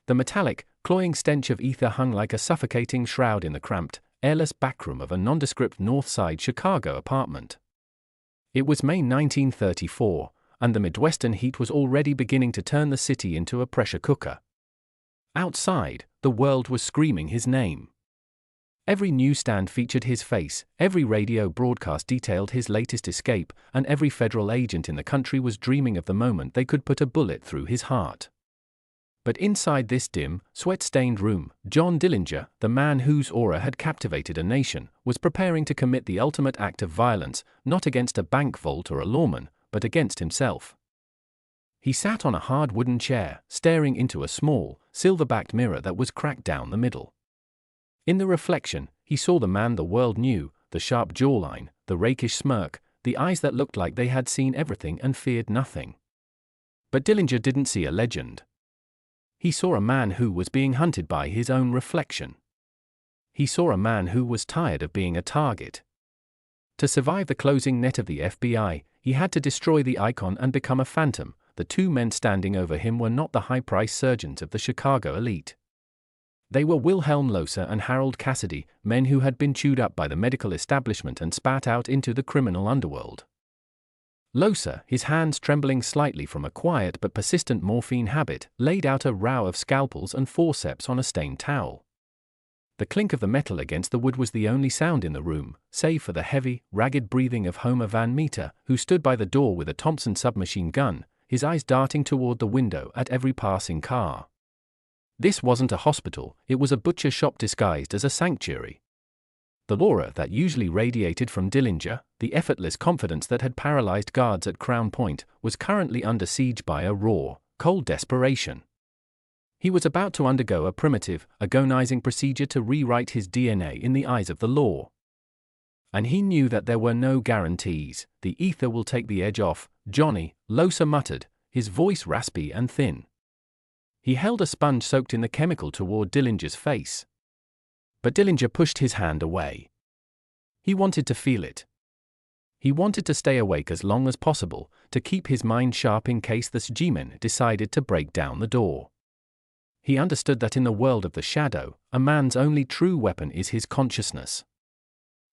The metallic, cloying stench of ether hung like a suffocating shroud in the cramped, airless backroom of a nondescript North Side Chicago apartment. It was May 1934, and the Midwestern heat was already beginning to turn the city into a pressure cooker. Outside, the world was screaming his name. Every newsstand featured his face, every radio broadcast detailed his latest escape, and every federal agent in the country was dreaming of the moment they could put a bullet through his heart. But inside this dim, sweat-stained room, John Dillinger, the man whose aura had captivated a nation, was preparing to commit the ultimate act of violence, not against a bank vault or a lawman, but against himself. He sat on a hard wooden chair, staring into a small, silver-backed mirror that was cracked down the middle. In the reflection, he saw the man the world knew, the sharp jawline, the rakish smirk, the eyes that looked like they had seen everything and feared nothing. But Dillinger didn't see a legend. He saw a man who was being hunted by his own reflection. He saw a man who was tired of being a target. To survive the closing net of the FBI, he had to destroy the icon and become a phantom. The two men standing over him were not the high-priced surgeons of the Chicago elite. They were Wilhelm Loser and Harold Cassidy, men who had been chewed up by the medical establishment and spat out into the criminal underworld. Loser, his hands trembling slightly from a quiet but persistent morphine habit, laid out a row of scalpels and forceps on a stained towel. The clink of the metal against the wood was the only sound in the room, save for the heavy, ragged breathing of Homer Van Meter, who stood by the door with a Thompson submachine gun, his eyes darting toward the window at every passing car. This wasn't a hospital, it was a butcher shop disguised as a sanctuary. The aura that usually radiated from Dillinger, the effortless confidence that had paralyzed guards at Crown Point, was currently under siege by a raw, cold desperation. He was about to undergo a primitive, agonizing procedure to rewrite his DNA in the eyes of the law. And he knew that there were no guarantees. The ether will take the edge off, Johnny, Loser muttered, his voice raspy and thin. He held a sponge soaked in the chemical toward Dillinger's face. But Dillinger pushed his hand away. He wanted to feel it. He wanted to stay awake as long as possible, to keep his mind sharp in case the G-men decided to break down the door. He understood that in the world of the shadow, a man's only true weapon is his consciousness.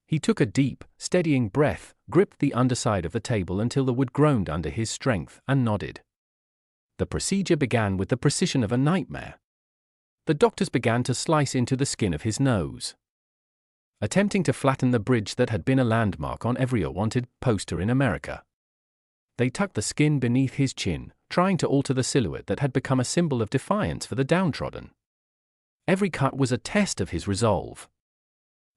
He took a deep, steadying breath, gripped the underside of the table until the wood groaned under his strength, and nodded. The procedure began with the precision of a nightmare. The doctors began to slice into the skin of his nose, attempting to flatten the bridge that had been a landmark on every wanted poster in America. They tucked the skin beneath his chin, trying to alter the silhouette that had become a symbol of defiance for the downtrodden. Every cut was a test of his resolve.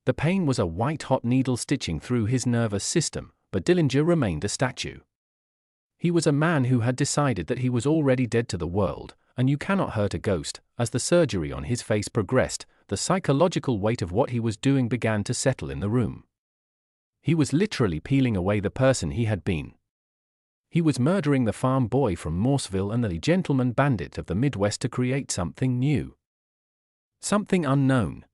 The pain was a white-hot needle stitching through his nervous system, but Dillinger remained a statue. He was a man who had decided that he was already dead to the world, and you cannot hurt a ghost. As the surgery on his face progressed, the psychological weight of what he was doing began to settle in the room. He was literally peeling away the person he had been. He was murdering the farm boy from Morseville and the gentleman bandit of the Midwest to create something new. Something unknown.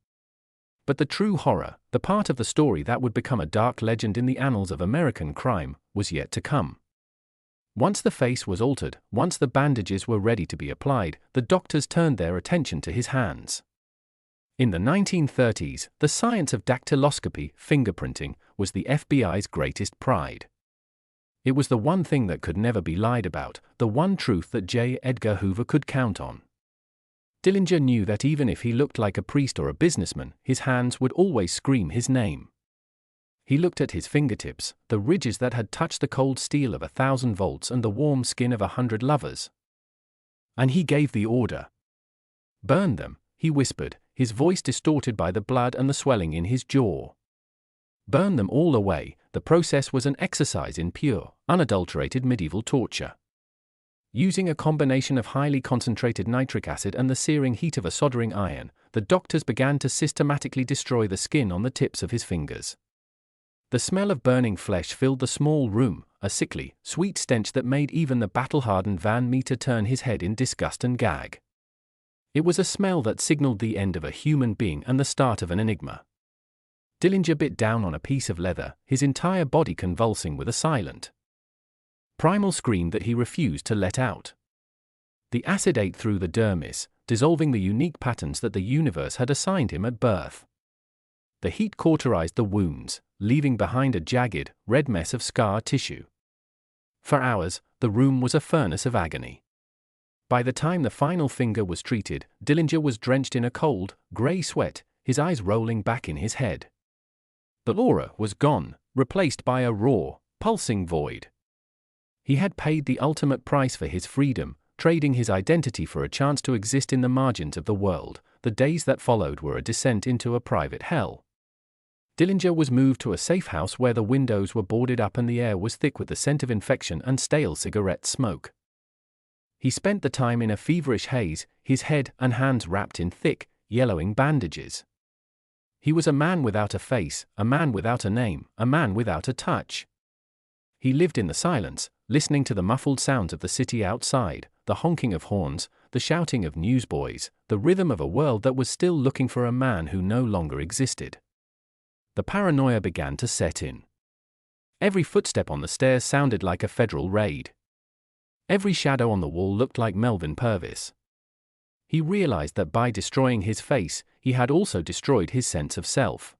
But the true horror, the part of the story that would become a dark legend in the annals of American crime, was yet to come. Once the face was altered, once the bandages were ready to be applied, the doctors turned their attention to his hands. In the 1930s, the science of dactyloscopy, fingerprinting, was the FBI's greatest pride. It was the one thing that could never be lied about, the one truth that J. Edgar Hoover could count on. Dillinger knew that even if he looked like a priest or a businessman, his hands would always scream his name. He looked at his fingertips, the ridges that had touched the cold steel of 1,000 volts and the warm skin of 100 lovers. And he gave the order. "Burn them," he whispered, his voice distorted by the blood and the swelling in his jaw. Burn them all away. The process was an exercise in pure, unadulterated medieval torture. Using a combination of highly concentrated nitric acid and the searing heat of a soldering iron, the doctors began to systematically destroy the skin on the tips of his fingers. The smell of burning flesh filled the small room, a sickly, sweet stench that made even the battle-hardened Van Meter turn his head in disgust and gag. It was a smell that signaled the end of a human being and the start of an enigma. Dillinger bit down on a piece of leather, his entire body convulsing with a silent, primal scream that he refused to let out. The acid ate through the dermis, dissolving the unique patterns that the universe had assigned him at birth. The heat cauterized the wounds, leaving behind a jagged, red mess of scar tissue. For hours, the room was a furnace of agony. By the time the final finger was treated, Dillinger was drenched in a cold, grey sweat, his eyes rolling back in his head. The aura was gone, replaced by a raw, pulsing void. He had paid the ultimate price for his freedom, trading his identity for a chance to exist in the margins of the world. The days that followed were a descent into a private hell. Dillinger was moved to a safe house where the windows were boarded up and the air was thick with the scent of infection and stale cigarette smoke. He spent the time in a feverish haze, his head and hands wrapped in thick, yellowing bandages. He was a man without a face, a man without a name, a man without a touch. He lived in the silence, listening to the muffled sounds of the city outside, the honking of horns, the shouting of newsboys, the rhythm of a world that was still looking for a man who no longer existed. The paranoia began to set in. Every footstep on the stairs sounded like a federal raid. Every shadow on the wall looked like Melvin Purvis. He realized that by destroying his face, he had also destroyed his sense of self.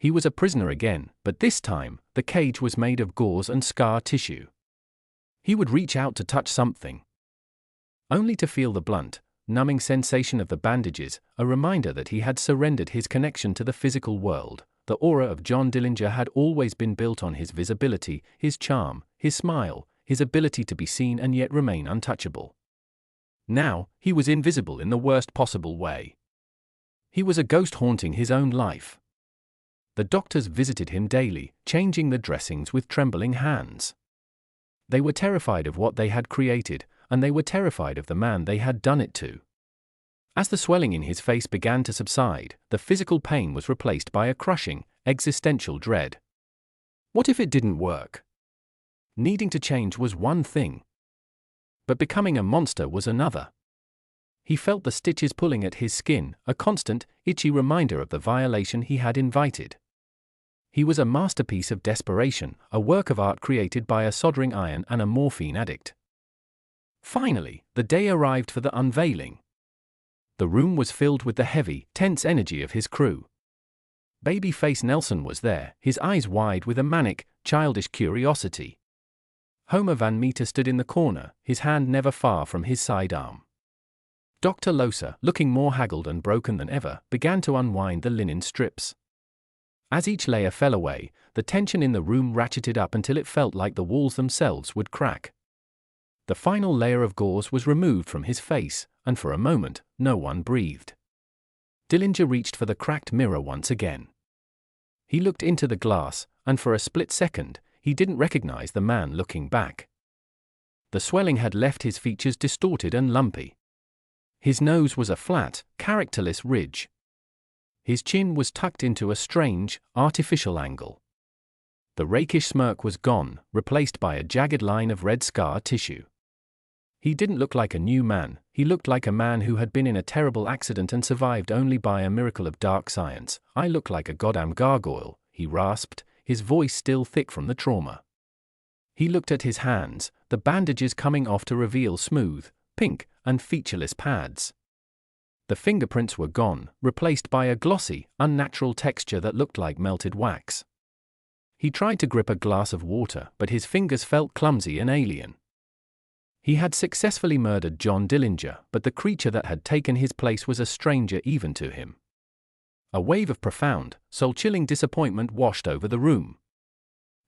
He was a prisoner again, but this time, the cage was made of gauze and scar tissue. He would reach out to touch something, only to feel the blunt, numbing sensation of the bandages, a reminder that he had surrendered his connection to the physical world. The aura of John Dillinger had always been built on his visibility, his charm, his smile, his ability to be seen and yet remain untouchable. Now, he was invisible in the worst possible way. He was a ghost haunting his own life. The doctors visited him daily, changing the dressings with trembling hands. They were terrified of what they had created, and they were terrified of the man they had done it to. As the swelling in his face began to subside, the physical pain was replaced by a crushing, existential dread. What if it didn't work? Needing to change was one thing, but becoming a monster was another. He felt the stitches pulling at his skin, a constant, itchy reminder of the violation he had invited. He was a masterpiece of desperation, a work of art created by a soldering iron and a morphine addict. Finally, the day arrived for the unveiling. The room was filled with the heavy, tense energy of his crew. Babyface Nelson was there, his eyes wide with a manic, childish curiosity. Homer Van Meter stood in the corner, his hand never far from his sidearm. Dr. Losa, looking more haggard and broken than ever, began to unwind the linen strips. As each layer fell away, the tension in the room ratcheted up until it felt like the walls themselves would crack. The final layer of gauze was removed from his face, and for a moment, no one breathed. Dillinger reached for the cracked mirror once again. He looked into the glass, and for a split second, he didn't recognize the man looking back. The swelling had left his features distorted and lumpy. His nose was a flat, characterless ridge. His chin was tucked into a strange, artificial angle. The rakish smirk was gone, replaced by a jagged line of red scar tissue. He didn't look like a new man, he looked like a man who had been in a terrible accident and survived only by a miracle of dark science. "I look like a goddamn gargoyle," he rasped, his voice still thick from the trauma. He looked at his hands, the bandages coming off to reveal smooth, pink, and featureless pads. The fingerprints were gone, replaced by a glossy, unnatural texture that looked like melted wax. He tried to grip a glass of water, but his fingers felt clumsy and alien. He had successfully murdered John Dillinger, but the creature that had taken his place was a stranger even to him. A wave of profound, soul-chilling disappointment washed over the room.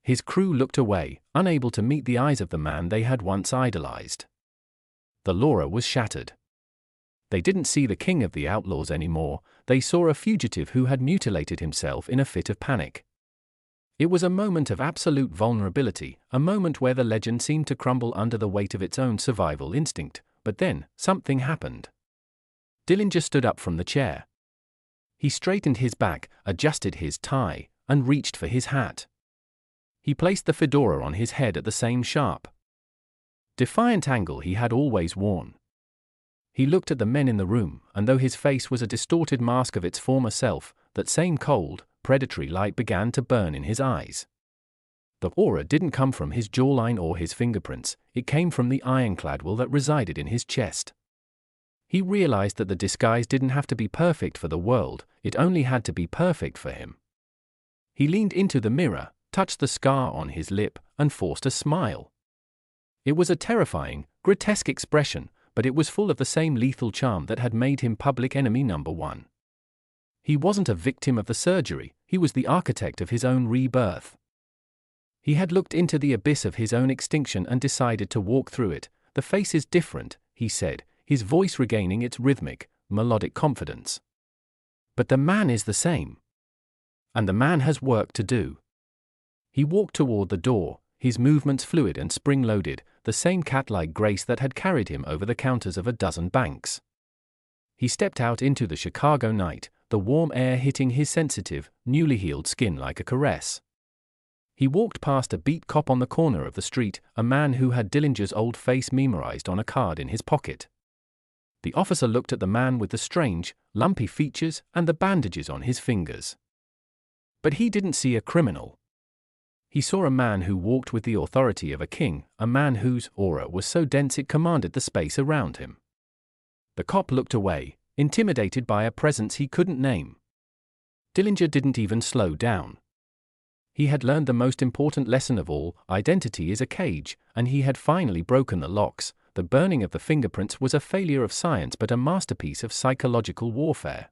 His crew looked away, unable to meet the eyes of the man they had once idolized. The Laura was shattered. They didn't see the king of the outlaws anymore, they saw a fugitive who had mutilated himself in a fit of panic. It was a moment of absolute vulnerability, a moment where the legend seemed to crumble under the weight of its own survival instinct, but then, something happened. Dillinger stood up from the chair. He straightened his back, adjusted his tie, and reached for his hat. He placed the fedora on his head at the same sharp, defiant angle he had always worn. He looked at the men in the room, and though his face was a distorted mask of its former self, that same cold, predatory light began to burn in his eyes. The aura didn't come from his jawline or his fingerprints, it came from the ironclad will that resided in his chest. He realized that the disguise didn't have to be perfect for the world, it only had to be perfect for him. He leaned into the mirror, touched the scar on his lip, and forced a smile. It was a terrifying, grotesque expression, but it was full of the same lethal charm that had made him public enemy number one. He wasn't a victim of the surgery, he was the architect of his own rebirth. He had looked into the abyss of his own extinction and decided to walk through it. The face is different, he said, his voice regaining its rhythmic, melodic confidence. But the man is the same. And the man has work to do. He walked toward the door, his movements fluid and spring-loaded, the same cat-like grace that had carried him over the counters of a dozen banks. He stepped out into the Chicago night, the warm air hitting his sensitive, newly healed skin like a caress. He walked past a beat cop on the corner of the street, a man who had Dillinger's old face memorized on a card in his pocket. The officer looked at the man with the strange, lumpy features and the bandages on his fingers. But he didn't see a criminal. He saw a man who walked with the authority of a king, a man whose aura was so dense it commanded the space around him. The cop looked away, intimidated by a presence he couldn't name. Dillinger didn't even slow down. He had learned the most important lesson of all: identity is a cage, and he had finally broken the locks. The burning of the fingerprints was a failure of science but a masterpiece of psychological warfare.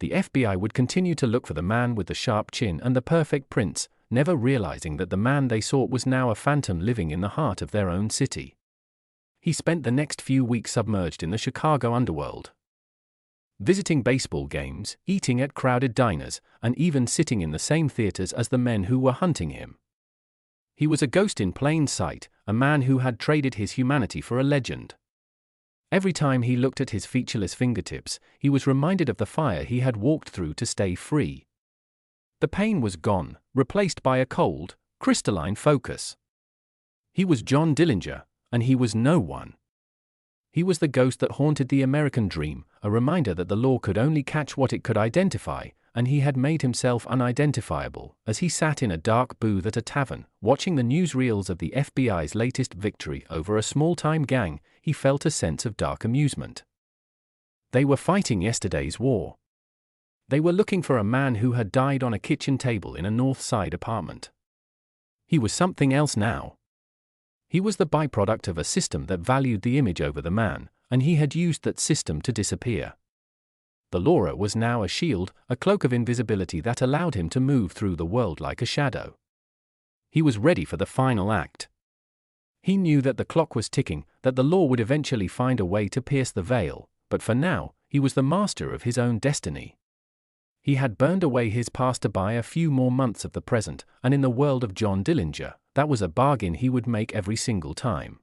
The FBI would continue to look for the man with the sharp chin and the perfect prints, never realizing that the man they sought was now a phantom living in the heart of their own city. He spent the next few weeks submerged in the Chicago underworld, visiting baseball games, eating at crowded diners, and even sitting in the same theaters as the men who were hunting him. He was a ghost in plain sight, a man who had traded his humanity for a legend. Every time he looked at his featureless fingertips, he was reminded of the fire he had walked through to stay free. The pain was gone, replaced by a cold, crystalline focus. He was John Dillinger, and he was no one. He was the ghost that haunted the American dream, a reminder that the law could only catch what it could identify, and he had made himself unidentifiable. As he sat in a dark booth at a tavern, watching the newsreels of the FBI's latest victory over a small-time gang, he felt a sense of dark amusement. They were fighting yesterday's war. They were looking for a man who had died on a kitchen table in a North Side apartment. He was something else now. He was the byproduct of a system that valued the image over the man, and he had used that system to disappear. The Laura was now a shield, a cloak of invisibility that allowed him to move through the world like a shadow. He was ready for the final act. He knew that the clock was ticking, that the law would eventually find a way to pierce the veil, but for now, he was the master of his own destiny. He had burned away his past to buy a few more months of the present, and in the world of John Dillinger, that was a bargain he would make every single time.